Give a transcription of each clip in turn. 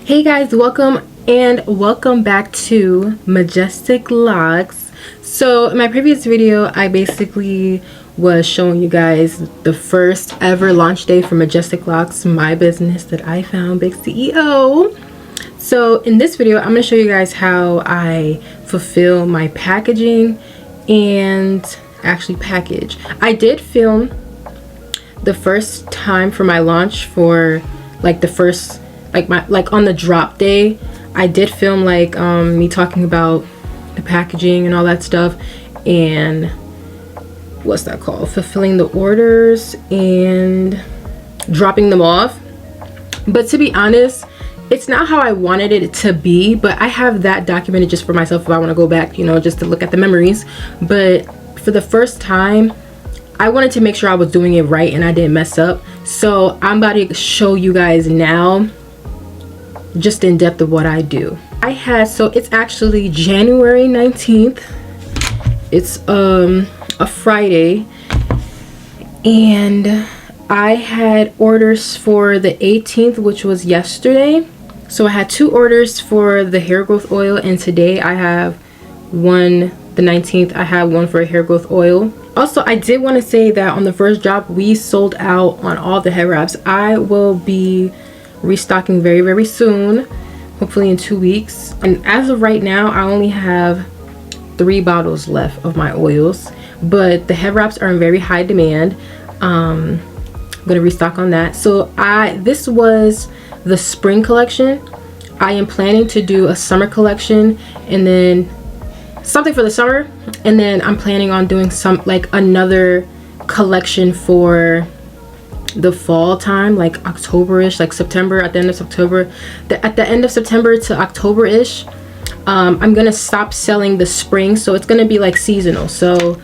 Hey guys, welcome back to Majestic Locks. So in my previous video I basically was showing you guys the first ever launch day for Majestic Locks, my business that I found, big CEO. So in this video I'm going to show you guys how I fulfill my packaging and actually package. I did film the first time for my launch for like the first like on the drop day. I did film like me talking about the packaging and all that stuff, and what's that called, fulfilling the orders and dropping them off. But to be honest, it's not how I wanted it to be, but I have that documented just for myself if I want to go back, you know, just to look at the memories. But for the first time I wanted to make sure I was doing it right and I didn't mess up. So I'm about to show you guys now just in depth of what I do. So it's actually January 19th. It's a Friday, and I had orders for the 18th, which was yesterday. So I had 2 orders for the hair growth oil, and today I have one, the 19th, I have one for hair growth oil. Also, I did want to say that on the first drop we sold out on all the head wraps. I will be restocking very soon, hopefully in 2 weeks. And as of right now I only have 3 bottles left of my oils, but the head wraps are in very high demand. I'm gonna restock on that. So this was the spring collection. I am planning to do a summer collection and then something for the summer, and then I'm planning on doing another collection for the fall time, like October-ish, like September, at the end of October, at the end of September to October-ish. I'm gonna stop selling the spring, so it's gonna be like seasonal. So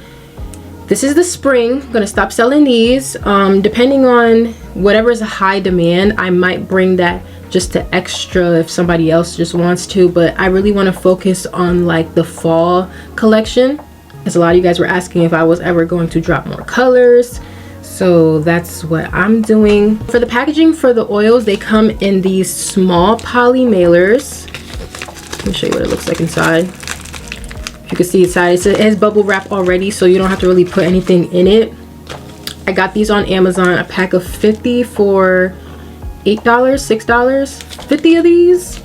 this is the spring. I'm gonna stop selling these. Depending on whatever is a high demand, I might bring that just to extra if somebody else just wants to, but I really want to focus on like the fall collection, as a lot of you guys were asking if I was ever going to drop more colors. So that's what I'm doing. For the packaging for the oils, they come in these small poly mailers. Let me show you what it looks like inside. If you can see inside, it has bubble wrap already, so you don't have to really put anything in it. I got these on Amazon, a pack of 50 for $8, $6, 50 of these.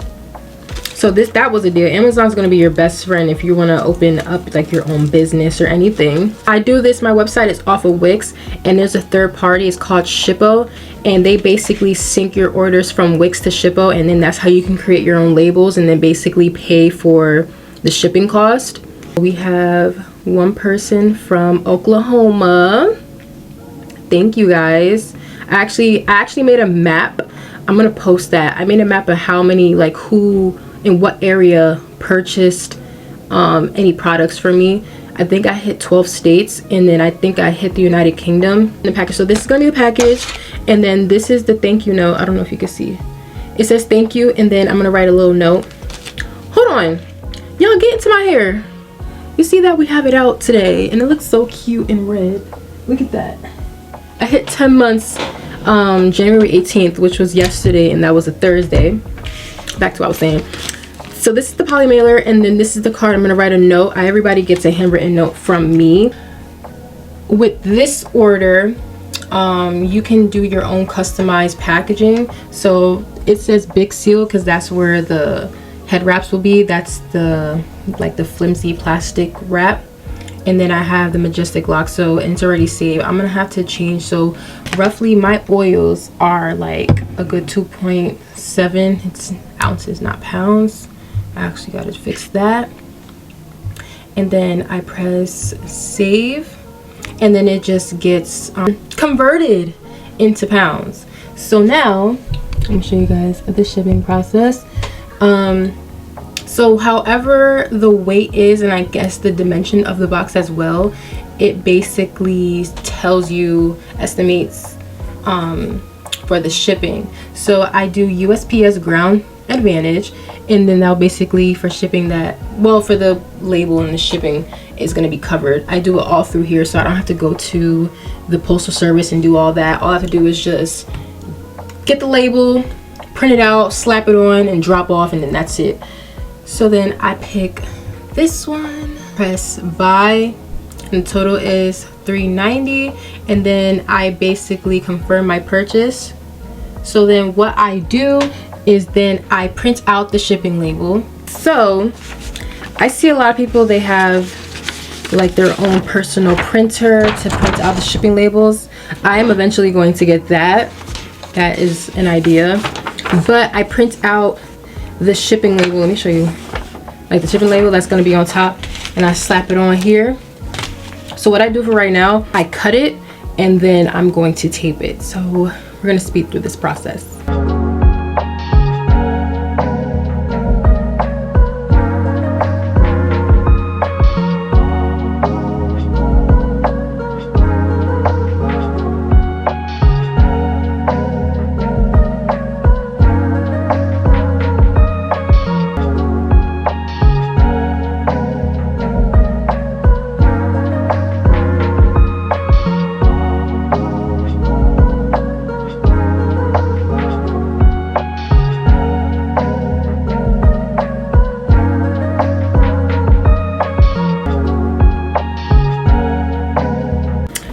So that was a deal. Amazon's gonna be your best friend if you want to open up like your own business or anything. I do this, my website is off of Wix, and there's a third party, it's called Shippo, and they basically sync your orders from Wix to Shippo, and then that's how you can create your own labels and then basically pay for the shipping cost. We have one person from Oklahoma. Thank you guys. I actually made a map. I'm gonna post that. I made a map of how many, like who in what area purchased any products from me. I think I hit 12 states, and then I think I hit the United Kingdom in the package. So this is gonna be the package, and then this is the thank you note. I don't know if you can see. It says thank you, and then I'm gonna write a little note. Hold on, y'all, get into my hair. You see that we have it out today, and it looks so cute in red. Look at that. I hit 10 months January 18th, which was yesterday, and that was a Thursday. Back to what I was saying. So this is the poly mailer, and then this is the card. I'm gonna write a note. Everybody gets a handwritten note from me. With this order, you can do your own customized packaging. So it says Big Seal because that's where the head wraps will be. That's the flimsy plastic wrap. And then I have the Majestic Lock, so it's already saved. I'm gonna have to change. So roughly my oils are like a good 2.7, it's ounces, not pounds. I actually gotta fix that. And then I press save, and then it just gets converted into pounds. So now let me show you guys the shipping process. So however the weight is, and I guess the dimension of the box as well, it basically tells you, estimates for the shipping. So I do USPS Ground Advantage, and then that'll basically for shipping that, well, for the label and the shipping is going to be covered. I do it all through here, so I don't have to go to the postal service and do all that. All I have to do is just get the label, print it out, slap it on, and drop off, and then that's it. So then I pick this one, press buy, and the total is $3.90, and then I basically confirm my purchase. So then what I do is then I print out the shipping label. So I see a lot of people, they have like their own personal printer to print out the shipping labels. I am eventually going to get that. That is an idea. But I print out the shipping label. Let me show you. Like the shipping label that's going to be on top, and I slap it on here. So what I do for right now, I cut it and then I'm going to tape it. So we're going to speed through this process.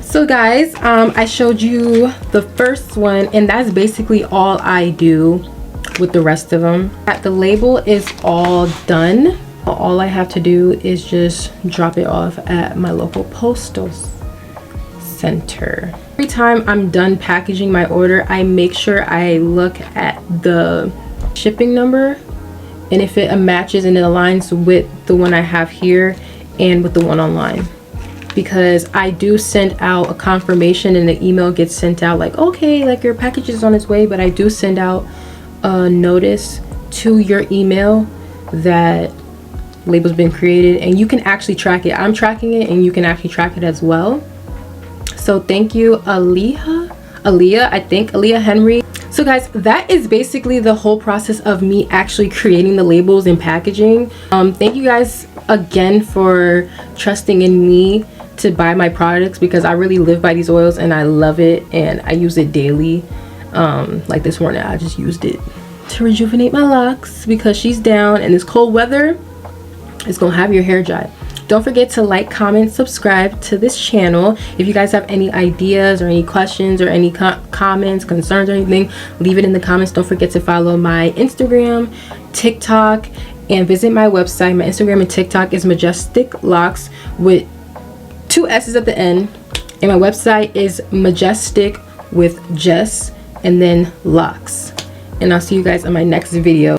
So guys, I showed you the first one, and that's basically all I do with the rest of them. The label is all done. All I have to do is just drop it off at my local postal center. Every time I'm done packaging my order, I make sure I look at the shipping number, and if it matches and it aligns with the one I have here and with the one online. Because I do send out a confirmation, and the email gets sent out like, okay, like your package is on its way, but I do send out a notice to your email that label's been created, and you can actually track it. I'm tracking it, and you can actually track it as well. So thank you, Aaliyah Henry. So guys, that is basically the whole process of me actually creating the labels and packaging. Thank you guys again for trusting in me to buy my products, because I really live by these oils and I love it and I use it daily. Like this morning I just used it to rejuvenate my locks because she's down, and this cold weather is gonna have your hair dry. Don't forget to like, comment, subscribe to this channel. If you guys have any ideas or any questions or any comments, concerns or anything, leave it in the comments. Don't forget to follow my Instagram, TikTok, and visit my website. My Instagram and TikTok is Majestic Locks with 2 S's at the end, and my website is Majestic with Jess and then Locks. And I'll see you guys in my next video.